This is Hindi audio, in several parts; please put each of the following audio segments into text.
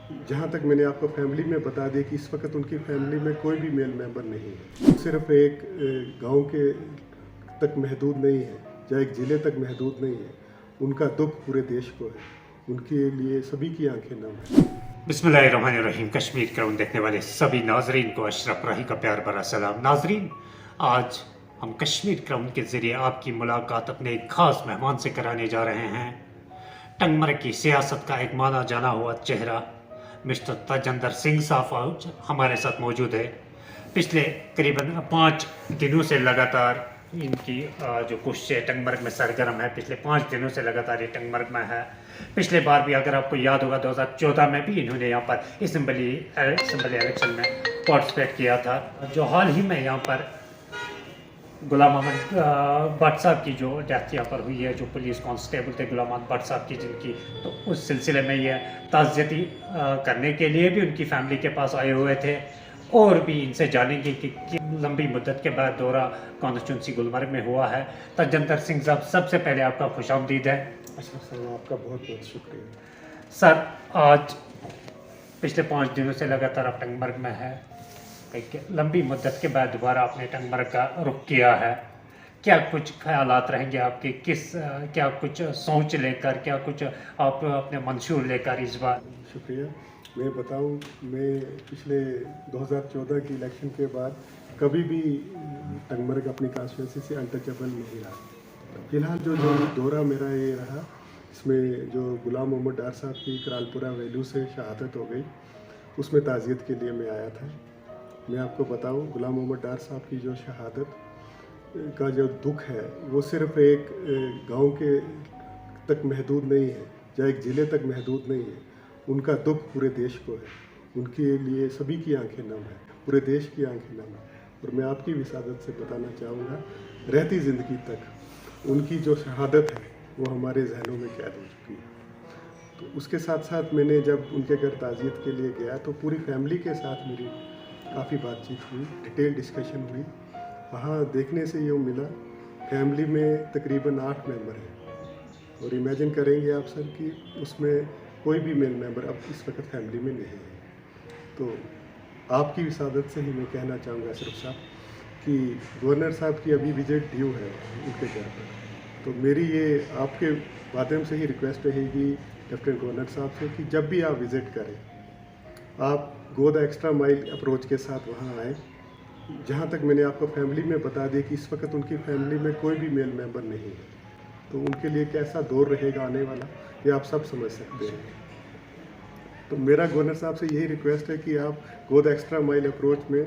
जहाँ तक मैंने आपको फैमिली में बता दिया कि इस वक्त उनकी फैमिली में कोई भी मेल मेंबर नहीं है। सिर्फ एक गांव के तक महदूद नहीं है या एक ज़िले तक महदूद नहीं है। उनका दुख पूरे देश को है। उनके लिए सभी की आंखें नम है। बिस्मिल्लाहिर्रहमानिर्रहीम। कश्मीर क्राउन देखने वाले सभी नाजरीन को अशरफ राही का प्यार भरा सलाम। नाजरीन, आज हम कश्मीर क्राउन के ज़रिए आपकी मुलाकात अपने एक ख़ास मेहमान से कराने जा रहे हैं। टंगमर्ग की सियासत का एक माना जाना हुआ चेहरा मिस्टर तजिंदर सिंह साहब हमारे साथ मौजूद है। पिछले करीबन 5 दिनों से लगातार इनकी जो कोशिश टंगमर्ग में सरगर्म है। पिछले 5 दिनों से लगातार ये टंगमर्ग में है। पिछले बार भी अगर आपको याद होगा 2014 में भी इन्होंने यहाँ पर असम्बली इलेक्शन में पार्टिसिपेट किया था। जो हाल ही में यहाँ पर गुलाम अहमद भट्ट साहब की जो डेथ यहाँ पर हुई है, जो पुलिस कांस्टेबल थे गुलाम अहमद भट्ट साहब की जिनकी, तो उस सिलसिले में ये ताज़ियती करने के लिए भी उनकी फैमिली के पास आए हुए थे। और भी इनसे जानेंगे कि लंबी मुद्दत के बाद दौरा कॉन्स्टिट्यूंसी गुलमर्ग में हुआ है। तजिंदर सिंह साहब, सबसे पहले आपका खुशामदीद है। अच्छा सर, आपका बहुत बहुत शुक्रिया। सर, आज पिछले 5 दिनों से लगातार आप टंगमर्ग में है। एक लंबी मुद्दत के बाद दोबारा आपने टंगमर्ग का रुख किया है। क्या कुछ ख्यालात रहेंगे आपके, क्या कुछ सोच लेकर, क्या कुछ आप अपने मंशूर लेकर इस बार? शुक्रिया। मैं बताऊं, मैं पिछले 2014 की इलेक्शन के बाद कभी भी टंगमर्ग अपनी कॉन्स्टिट्यूंसी से अनटचेबल नहीं रहा। फिलहाल जो दौरा मेरा ये रहा, इसमें जो गुलाम मोहम्मद डार साहब की करालपुरा वैल्यू से शहादत हो गई, उसमें ताज़ियत के लिए मैं आया था। मैं आपको बताऊं, गुलाम मोहम्मद डार साहब की जो शहादत का जो दुख है, वो सिर्फ एक गांव के तक महदूद नहीं है या एक ज़िले तक महदूद नहीं है। उनका दुख पूरे देश को है। उनके लिए सभी की आंखें नम है, पूरे देश की आंखें नम है। और मैं आपकी विसादत से बताना चाहूँगा, रहती ज़िंदगी तक उनकी जो शहादत है वो हमारे जहनों में कैद हो चुकी है। तो उसके साथ साथ मैंने जब उनके घर ताज़ियत के लिए गया तो पूरी फैमिली के साथ मेरी काफ़ी बातचीत हुई, डिटेल डिस्कशन हुई। वहाँ देखने से ये मिला, फैमिली में तकरीबन 8 मेंबर हैं। और इमेजिन करेंगे आप सर कि उसमें कोई भी मेल मेंबर अब इस वक्त फैमिली में नहीं है। तो आपकी विसादत से ही मैं कहना चाहूँगा अशरफ साहब कि गवर्नर साहब की अभी विजिट ड्यू है उनके घर पर। तो मेरी ये आपके माध्यम से ही रिक्वेस्ट रहेगी लेफ्टिनेंट गवर्नर साहब से कि जब भी आप विज़िट करें, आप go the extra mile approach के साथ वहाँ आएँ। जहाँ तक मैंने आपको फैमिली में बता दिया कि इस वक्त उनकी फैमिली में कोई भी मेल मेंबर नहीं है, तो उनके लिए कैसा दौर रहेगा आने वाला, ये आप सब समझ सकते हैं। तो मेरा गवर्नर साहब से यही रिक्वेस्ट है कि आप go the extra mile approach में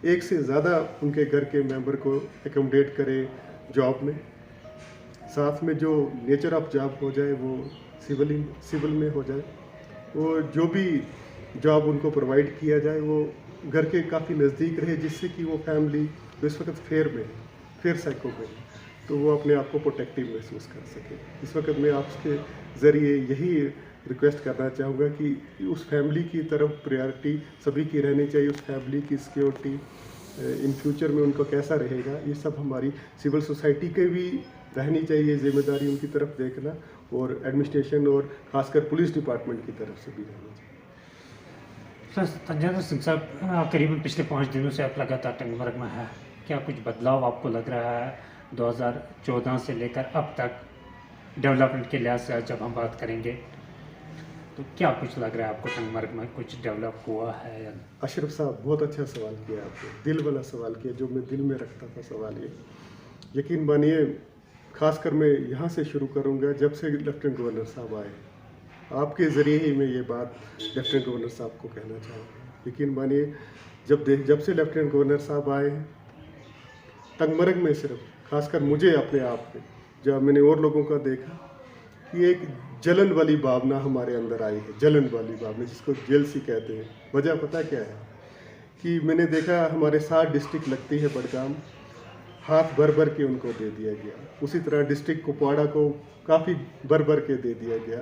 एक से ज़्यादा उनके घर के मेंबर को एकोमोडेट करें जॉब में। साथ में जो नेचर ऑफ जॉब हो जाए वो सिविल में हो जाए। वो जो भी जॉब उनको प्रोवाइड किया जाए वो घर के काफ़ी नज़दीक रहे, जिससे कि वो फैमिली जो इस वक्त फेयर साइको में, तो वो अपने आप को प्रोटेक्टिव महसूस कर सके। इस वक्त मैं आपके ज़रिए यही रिक्वेस्ट करना चाहूँगा कि उस फैमिली की तरफ प्रायोरिटी सभी की रहनी चाहिए। उस फैमिली की सिक्योरिटी इन फ्यूचर में उनका कैसा रहेगा, ये सब हमारी सिविल सोसाइटी के भी रहनी चाहिए जिम्मेदारी, उनकी तरफ देखना, और एडमिनिस्ट्रेशन और ख़ासकर पुलिस डिपार्टमेंट की तरफ से भी रहना चाहिए। तजिंदर सिंह साहब, करीबन पिछले 5 दिनों से आप लगातार टंगमर्ग में है। क्या कुछ बदलाव आपको लग रहा है 2014 से लेकर अब तक डेवलपमेंट के लिहाज से? जब हम बात करेंगे तो क्या कुछ लग रहा है आपको, टंगमर्ग में कुछ डेवलप हुआ है या? अशरफ साहब, बहुत अच्छा सवाल किया आपने, दिल वाला सवाल किया, जो मैं दिल में रखता था सवाल ये। यकीन मानिए, खासकर मैं यहाँ से शुरू करूँगा जब से लेफ्टिनेंट गवर्नर साहब आए। आपके ज़रिए ही मैं ये बात लेफ्टिनेंट गवर्नर साहब को कहना चाहूँगा। यकीन मानिए, जब से लेफ्टिनेंट गवर्नर साहब आए हैं, टंगमर्ग में सिर्फ खासकर मुझे अपने आप में, जब मैंने और लोगों का देखा कि एक जलन वाली भावना हमारे अंदर आई है। जलन वाली भावना, जिसको जेलसी कहते हैं। वजह पता क्या है कि मैंने देखा हमारे 7 डिस्ट्रिक्ट लगती है बडगाम, हाथ भर भर के उनको दे दिया गया। उसी तरह डिस्ट्रिक्ट कुपवाड़ा को काफ़ी भर भर के दे दिया गया।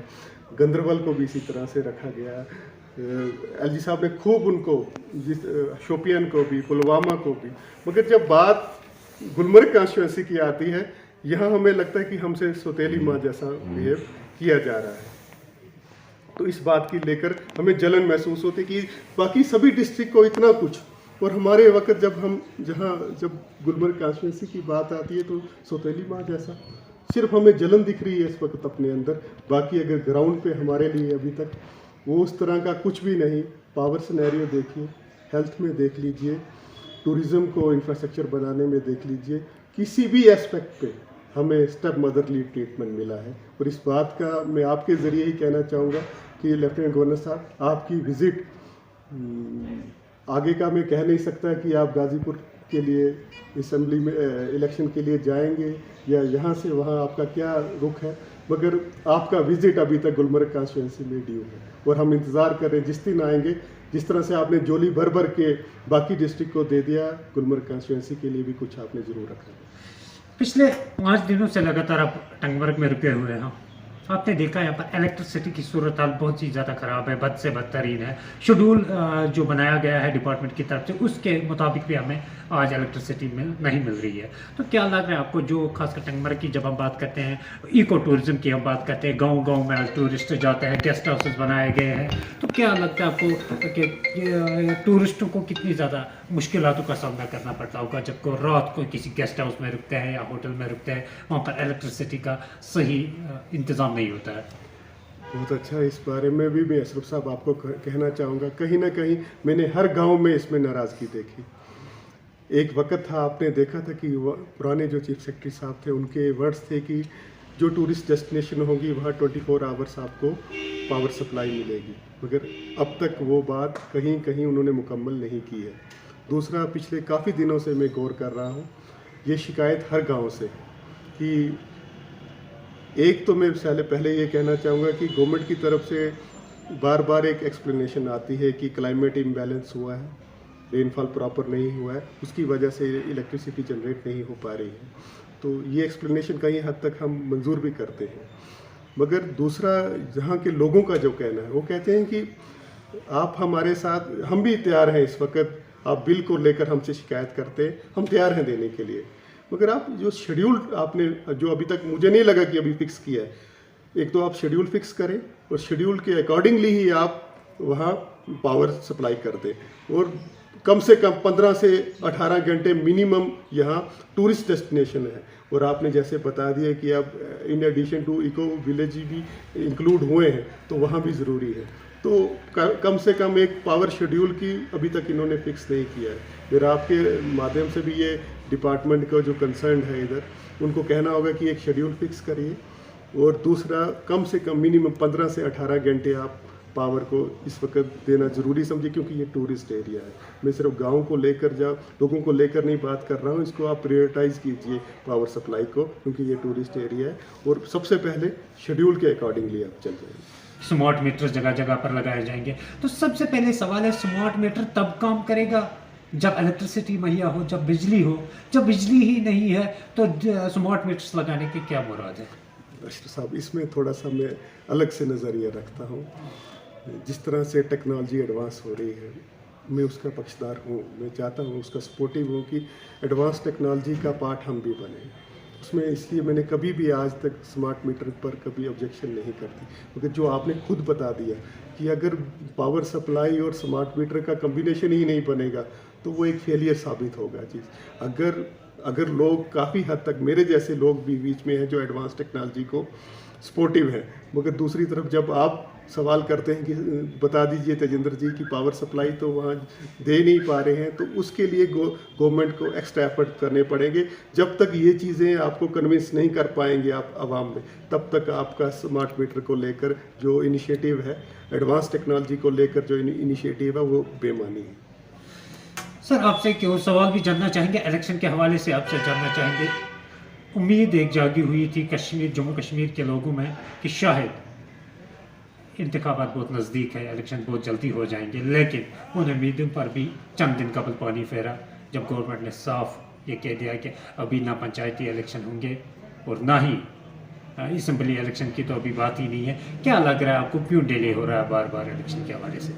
गंदरबल को भी इसी तरह से रखा गया। एलजी साहब ने खूब उनको, शोपियान को भी, पुलवामा को भी। मगर जब बात गुलमर्ग कॉन्स्टिट्यूंसी की आती है, यहाँ हमें लगता है कि हमसे सौतेली माँ जैसा बिहेव किया जा रहा है। तो इस बात की लेकर हमें जलन महसूस होती कि बाकी सभी डिस्ट्रिक्ट को इतना कुछ, और हमारे वक्त जब गुलबर्ग कॉन्स्टिट्यूंसी की बात आती है तो सौतेली माँ जैसा सिर्फ हमें जलन दिख रही है इस वक्त अपने अंदर। बाकी अगर ग्राउंड पे हमारे लिए अभी तक वो उस तरह का कुछ भी नहीं। पावर सिनेरियो देखिए, हेल्थ में देख लीजिए, टूरिज़्म को इंफ्रास्ट्रक्चर बनाने में देख लीजिए, किसी भी एस्पेक्ट पे हमें स्टेप मदरली ट्रीटमेंट मिला है। और इस बात का मैं आपके ज़रिए ही कहना चाहूँगा कि लेफ्टिनेंट गवर्नर साहब, आपकी विज़िट, आगे का मैं कह नहीं सकता कि आप गाज़ीपुर के लिए असेंबली में इलेक्शन के लिए जाएंगे या यहाँ से वहाँ आपका क्या रुख है, मगर आपका विज़िट अभी तक गुलबर्ग कॉन्स्टिट्यूंसी में ड्यू है और हम इंतज़ार कर रहे हैं जिस दिन आएंगे। जिस तरह से आपने जोली भर भर के बाकी डिस्ट्रिक्ट को दे दिया, गुलबर्ग कॉन्स्टिट्यूंसी के लिए भी कुछ आपने ज़रूर रखा है। पिछले 5 दिनों से लगातार आप टंगमर्ग में रुके हुए हैं। आपने देखा यहाँ पर इलेक्ट्रिसिटी की सूरत हाल बहुत ही ज़्यादा ख़राब है, बद से बदतरीन है। शेड्यूल जो बनाया गया है डिपार्टमेंट की तरफ से उसके मुताबिक भी हमें आज इलेक्ट्रिसिटी नहीं मिल रही है। तो क्या लग रहा है आपको, जो खासकर टंगमर्ग की जब हम बात करते हैं, इको टूरिज़्म की हम बात करते हैं, गांव-गांव में टूरिस्ट जाते हैं, गेस्ट हाउसेस बनाए गए हैं, तो क्या लगता है आपको कि टूरिस्टों को कितनी ज़्यादा मुश्किलातों का सामना करना पड़ता होगा जब को रात को किसी गेस्ट हाउस में रुकते हैं या होटल में रुकते हैं, वहाँ पर इलेक्ट्रिसिटी का सही इंतज़ाम नहीं होता है। बहुत अच्छा, इस बारे में भी मैं अशरफ साहब आपको कहना चाहूँगा, कहीं ना कहीं मैंने हर गांव में इसमें नाराज़गी देखी। एक वक्त था, आपने देखा था कि पुराने जो चीफ सेक्रेटरी साहब थे उनके वर्ड्स थे कि जो टूरिस्ट डेस्टिनेशन होगी वहाँ 24 आवर्स आपको पावर सप्लाई मिलेगी, मगर अब तक वो बात कहीं कहीं उन्होंने मुकम्मल नहीं की है। दूसरा, पिछले काफ़ी दिनों से मैं गौर कर रहा हूँ, ये शिकायत हर गांव से कि एक तो मैं पहले ये कहना चाहूँगा कि गवर्नमेंट की तरफ से बार बार एक एक्सप्लेनेशन आती है कि क्लाइमेट इम्बैलेंस हुआ है, रेनफॉल प्रॉपर नहीं हुआ है, उसकी वजह से इलेक्ट्रिसिटी जनरेट नहीं हो पा रही है। तो ये एक्सप्लेनेशन कहीं हद तक हम मंजूर भी करते हैं, मगर दूसरा जहाँ के लोगों का जो कहना है, वो कहते हैं कि आप हमारे साथ, हम भी तैयार हैं इस वक्त, आप बिल को लेकर हमसे शिकायत करते हैं, हम तैयार हैं देने के लिए, मगर आप जो शेड्यूल आपने जो अभी तक मुझे नहीं लगा कि अभी फिक्स किया है, एक तो आप शेड्यूल फिक्स करें और शेड्यूल के अकॉर्डिंगली ही आप वहाँ पावर सप्लाई कर दें, और कम से कम 15 से 18 घंटे मिनिमम यहाँ टूरिस्ट डेस्टिनेशन है। और आपने जैसे बता दिया कि अब in addition to eco village भी इंक्लूड हुए हैं, तो वहाँ भी ज़रूरी है। तो कम से कम एक पावर शेड्यूल की अभी तक इन्होंने फिक्स नहीं किया है। मेरा आपके माध्यम से भी ये डिपार्टमेंट का जो कंसर्न है इधर, उनको कहना होगा कि एक शेड्यूल फिक्स करिए, और दूसरा कम से कम मिनिमम 15 से 18 घंटे आप पावर को इस वक्त देना ज़रूरी समझे, क्योंकि ये टूरिस्ट एरिया है। मैं सिर्फ गाँव को लेकर लोगों को लेकर नहीं बात कर रहा हूँ, इसको आप प्रायोरिटाइज़ कीजिए पावर सप्लाई को, क्योंकि ये टूरिस्ट एरिया है, और सबसे पहले शेड्यूल के अकॉर्डिंगली आप चल जाएंगे। स्मार्ट मीटर जगह जगह पर लगाए जाएंगे। तो सबसे पहले सवाल है, स्मार्ट मीटर तब काम करेगा जब इलेक्ट्रिसिटी मुहैया हो, जब बिजली हो। जब बिजली ही नहीं है तो स्मार्ट मीटर्स लगाने की क्या मुराद है? अशरफ साहब, इसमें थोड़ा सा मैं अलग से नज़रिया रखता हूँ। जिस तरह से टेक्नोलॉजी एडवांस हो रही है, मैं उसका पक्षधार हूँ, मैं चाहता हूँ, उसका सपोर्टिव हूँ कि एडवांस टेक्नोलॉजी का पार्ट हम भी बने उसमें। इसलिए मैंने कभी भी आज तक स्मार्ट मीटर पर कभी ऑब्जेक्शन नहीं करती, क्योंकि जो आपने खुद बता दिया कि अगर पावर सप्लाई और स्मार्ट मीटर का कम्बिनेशन ही नहीं बनेगा तो वो एक फेलियर साबित होगा चीज़। अगर लोग काफ़ी हद तक, मेरे जैसे लोग भी बीच में हैं जो एडवांस टेक्नोलॉजी को सपोर्टिव हैं, मगर दूसरी तरफ जब आप सवाल करते हैं कि बता दीजिए तेजेंद्र जी की पावर सप्लाई तो वहाँ दे नहीं पा रहे हैं, तो उसके लिए गवर्नमेंट को एक्स्ट्रा एफर्ट करने पड़ेंगे। जब तक ये चीज़ें आपको कन्विंस नहीं कर पाएंगे आप आवाम में, तब तक आपका स्मार्ट मीटर को लेकर जो इनिशिएटिव है, एडवांस टेक्नोलॉजी को लेकर जो इनिशिएटिव है, वो बेमानी है। सर, आपसे एक और सवाल भी जानना चाहेंगे, इलेक्शन के हवाले से आपसे जानना चाहेंगे। उम्मीद एक जागी हुई थी जम्मू कश्मीर के लोगों में कि शायद इंतखाबात बहुत नज़दीक है, इलेक्शन बहुत जल्दी हो जाएंगे, लेकिन उन उम्मीदों पर भी चंद दिन कबल पानी फेरा जब गवर्नमेंट ने साफ ये कह दिया कि अभी ना पंचायती इलेक्शन होंगे और ना ही असम्बली इलेक्शन की तो अभी बात ही नहीं है। क्या लग रहा है आपको, क्यों डिले हो रहा है बार बार इलेक्शन के हवाले से?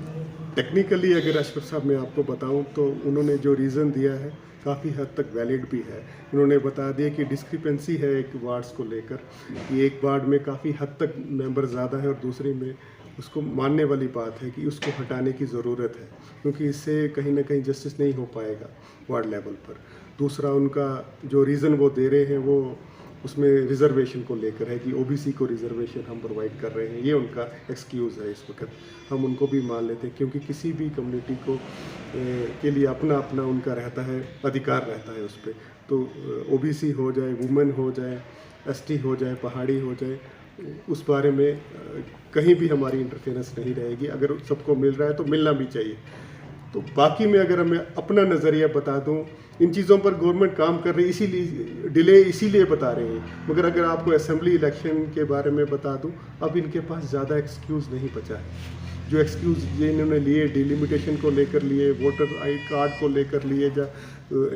टेक्निकली अगर अशरफ साहब मैं आपको बताऊं तो उन्होंने जो रीज़न दिया है काफ़ी हद तक वैलिड भी है। उन्होंने बता दिया कि डिस्क्रिपेंसी है एक वार्ड्स को लेकर, कि एक वार्ड में काफ़ी हद तक मेंबर ज़्यादा है और दूसरे में उसको मानने वाली बात है कि उसको हटाने की ज़रूरत है, क्योंकि इससे कहीं ना कहीं जस्टिस नहीं हो पाएगा वार्ड लेवल पर। दूसरा, उनका जो रीज़न वो दे रहे हैं वो उसमें रिजर्वेशन को लेकर है कि ओबीसी को रिजर्वेशन हम प्रोवाइड कर रहे हैं, ये उनका एक्सक्यूज़ है इस वक्त। हम उनको भी मान लेते हैं, क्योंकि किसी भी कम्युनिटी को के लिए अपना अपना उनका रहता है, अधिकार रहता है उस पर। तो ओबीसी हो जाए, वुमेन हो जाए, एसटी हो जाए, पहाड़ी हो जाए, उस बारे में कहीं भी हमारी इंटरफेरेंस नहीं रहेगी। अगर सबको मिल रहा है तो मिलना भी चाहिए। तो बाकी में अगर मैं अपना नज़रिया बता दूं, इन चीज़ों पर गवर्नमेंट काम कर रही है, इसीलिए डिले इसीलिए बता रहे हैं। मगर अगर आपको असेंबली इलेक्शन के बारे में बता दूं, अब इनके पास ज़्यादा एक्सक्यूज़ नहीं बचा है। जो एक्सक्यूज़ ये इन्होंने लिए, डिलिमिटेशन को लेकर लिए, वोटर आई कार्ड को लेकर लिए, या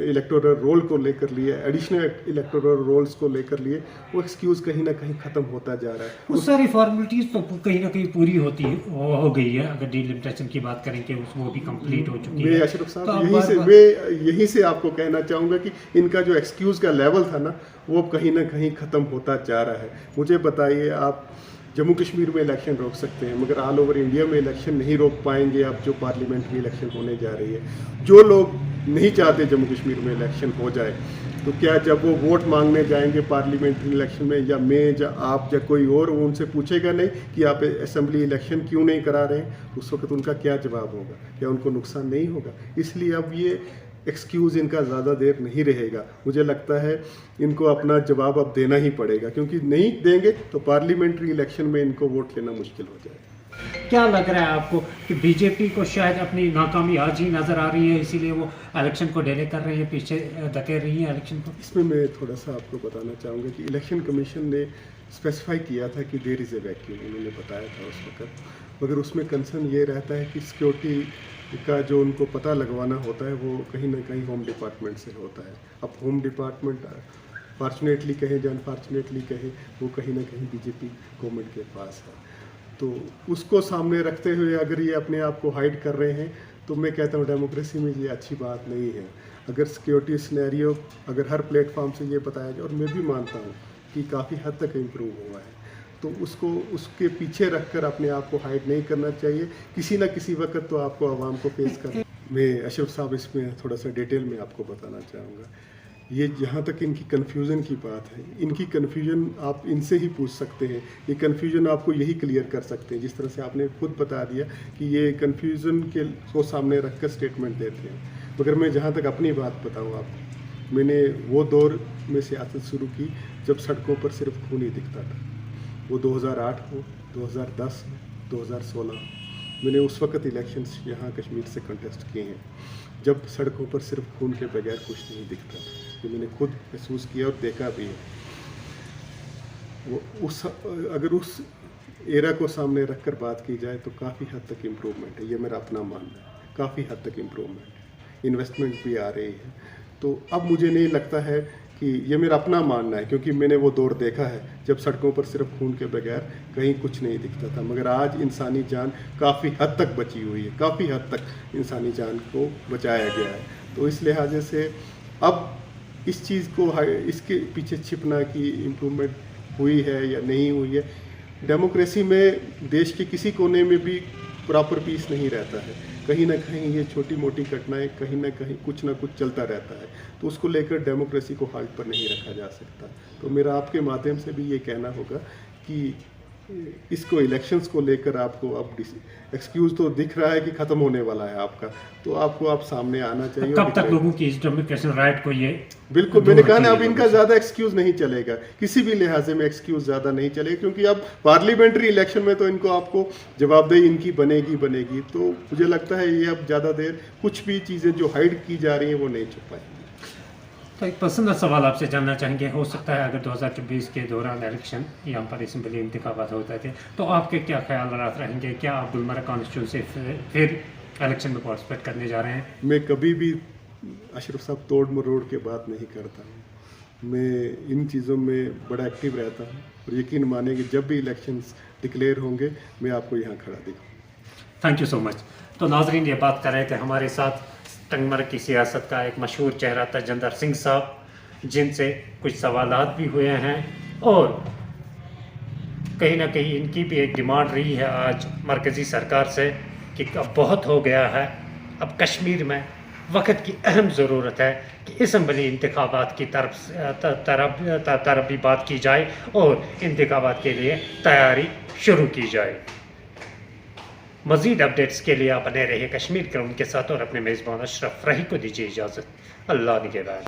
इलेक्टोरल रोल को लेकर लिए, एडिशनल इलेक्टोरल रोल्स को लेकर लिए, वो एक्सक्यूज़ कहीं ना कहीं ख़त्म होता जा रहा है। वो सारी फॉर्मेलिटीज़ तो कहीं ना कहीं पूरी हो गई है। अगर डिलिमिटेशन की बात करें कि वो भी कंप्लीट हो चुकी है। मैं अशरफ साहब तो यहीं से आपको कहना चाहूँगा कि इनका जो एक्सक्यूज़ का लेवल था ना, वो कहीं ना कहीं ख़त्म होता जा रहा है। मुझे बताइए, आप जम्मू कश्मीर में इलेक्शन रोक सकते हैं, मगर ऑल ओवर इंडिया में इलेक्शन नहीं रोक पाएंगे आप, जो पार्लियामेंट्री इलेक्शन होने जा रही है। जो लोग नहीं चाहते जम्मू कश्मीर में इलेक्शन हो जाए, तो क्या जब वो वोट मांगने जाएंगे पार्लियामेंट्री इलेक्शन में, या मैं या आप या कोई और, वो उनसे पूछेगा नहीं कि आप असेंबली इलेक्शन क्यों नहीं करा रहे हैं? उस वक्त उनका क्या जवाब होगा? क्या उनको नुकसान नहीं होगा? इसलिए अब ये एक्सक्यूज़ इनका ज़्यादा देर नहीं रहेगा। मुझे लगता है इनको अपना जवाब अब देना ही पड़ेगा, क्योंकि नहीं देंगे तो पार्लियामेंट्री इलेक्शन में इनको वोट लेना मुश्किल हो जाएगा। क्या लग रहा है आपको कि बीजेपी को शायद अपनी नाकामी आज ही नज़र आ रही है, इसीलिए वो इलेक्शन को डिले कर रही है, पीछे धकेल रही है इलेक्शन को? इसमें मैं थोड़ा सा आपको बताना चाहूँगा कि इलेक्शन कमीशन ने स्पेसिफाई किया था कि देयर इज़ ए वैक्यूम, उन्होंने बताया था उस वक्त। मगर उसमें कंसर्न ये रहता है कि सिक्योरिटी का जो उनको पता लगवाना होता है वो कहीं ना कहीं होम डिपार्टमेंट से होता है। अब होम डिपार्टमेंट फॉर्चुनेटली कहे या अनफॉर्चुनेटली कहे, वो कहीं ना कहीं बीजेपी गवर्नमेंट के पास है। तो उसको सामने रखते हुए अगर ये अपने आप को हाइड कर रहे हैं, तो मैं कहता हूँ डेमोक्रेसी में ये अच्छी बात नहीं है। अगर सिक्योरिटी सिनेरियो अगर हर प्लेटफॉर्म से ये बताया जाए, और मैं भी मानता हूँ कि काफ़ी हद तक इम्प्रूव हुआ है, तो उसको उसके पीछे रखकर अपने आप को हाइड नहीं करना चाहिए। किसी ना किसी वक्त तो आपको आवाम को फेस करना। मैं अशरफ साहब इसमें थोड़ा सा डिटेल में आपको बताना चाहूँगा। ये जहाँ तक इनकी कन्फ्यूज़न की बात है, इनकी कन्फ्यूज़न आप इनसे ही पूछ सकते हैं। ये कन्फ्यूज़न आपको यही क्लियर कर सकते हैं, जिस तरह से आपने खुद बता दिया कि ये कन्फ्यूज़न के को सामने रख कर स्टेटमेंट देते हैं। मगर मैं जहाँ तक अपनी बात बताऊँ आपको, मैंने वो दौर में सियासत शुरू की जब सड़कों पर सिर्फ खून ही दिखता था। वो 2008 हो, 2010 हो, 2016, मैंने उस वक्त इलेक्शंस यहाँ कश्मीर से कंटेस्ट किए हैं, जब सड़कों पर सिर्फ खून के बगैर कुछ नहीं दिखता था। ये मैंने खुद महसूस किया और देखा भी है। वो अगर उस एरा को सामने रखकर बात की जाए तो काफ़ी हद तक इम्प्रूवमेंट है, ये मेरा अपना मानना है। काफ़ी हद तक इम्प्रूवमेंट है, इन्वेस्टमेंट भी आ रही है। तो अब मुझे नहीं लगता है कि ये मेरा अपना मानना है, क्योंकि मैंने वो दौर देखा है जब सड़कों पर सिर्फ खून के बगैर कहीं कुछ नहीं दिखता था। मगर आज इंसानी जान काफ़ी हद तक बची हुई है, काफ़ी हद तक इंसानी जान को बचाया गया है। तो इस लिहाजे से अब इस चीज़ को इसके पीछे छिपना कि इम्प्रूवमेंट हुई है या नहीं हुई है, डेमोक्रेसी में देश के किसी कोने में भी प्रॉपर पीस नहीं रहता है। कहीं ना कहीं ये छोटी मोटी घटनाएं कहीं ना कहीं कुछ ना कुछ चलता रहता है, तो उसको लेकर डेमोक्रेसी को हाल्ट पर नहीं रखा जा सकता। तो मेरा आपके माध्यम से भी ये कहना होगा कि इसको इलेक्शंस को लेकर आपको अब एक्सक्यूज़ तो दिख रहा है कि ख़त्म होने वाला है आपका, तो आपको आप सामने आना चाहिए। कब तक लोगों की इस डेमोक्रेसी राइट को ये बिल्कुल मैंने कहा ना, अब इनका ज़्यादा एक्सक्यूज़ नहीं चलेगा, किसी भी लिहाजे में एक्सक्यूज़ ज़्यादा नहीं चलेगा, क्योंकि अब पार्लियामेंट्री इलेक्शन में तो इनको आपको जवाबदेही इनकी बनेगी। तो मुझे लगता है ये अब ज़्यादा देर कुछ भी चीज़ें जो हाइड की जा रही हैं वो नहीं छुप पाएंगी। तो एक पर्सनल सवाल आपसे जानना चाहेंगे, हो सकता है अगर 2024 के दौरान इलेक्शन यहाँ पर असेंबली इंतखाबात होते थे, तो आपके क्या ख्याल रहेंगे? क्या आप गुलमर्ग कॉन्स्टिट्यूंसी से फिर इलेक्शन में पार्टिसिपेट करने जा रहे हैं? मैं कभी भी अशरफ साहब तोड़ मरोड़ के बात नहीं करता हूँ। मैं इन चीज़ों में बड़ा एक्टिव रहता हूँ, और यकीन माने कि जब भी इलेक्शंस डिक्लेयर होंगे मैं आपको यहाँ खड़ा दिखाऊँ। Thank you so much. तो नाजरीन, ये बात कर रहे थे हमारे साथ टंगमर्ग की सियासत का एक मशहूर चेहरा तजिंदर सिंह साहब, जिनसे कुछ सवालात भी हुए हैं और कहीं ना कहीं इनकी भी एक डिमांड रही है आज मरकज़ी सरकार से कि अब बहुत हो गया है, अब कश्मीर में वक्त की अहम ज़रूरत है कि इसम्बली इंतखाबात की तरफ भी बात की जाए और इंतखाबात के लिए तैयारी शुरू की जाए। मज़ीद अपडेट्स के लिए आप बने रहिए कश्मीर क्राउन के साथ और अपने मेज़बान अशरफ रही को दीजिए इजाज़त। अल्लाह निगहबान।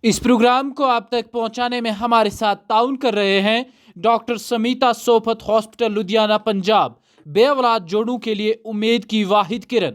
इस प्रोग्राम को आप तक पहुंचाने में हमारे साथ ताउन कर रहे हैं डॉक्टर समीता सोफत हॉस्पिटल लुधियाना पंजाब। बेऔलाद जोड़ों के लिए उम्मीद की वाहिद किरण।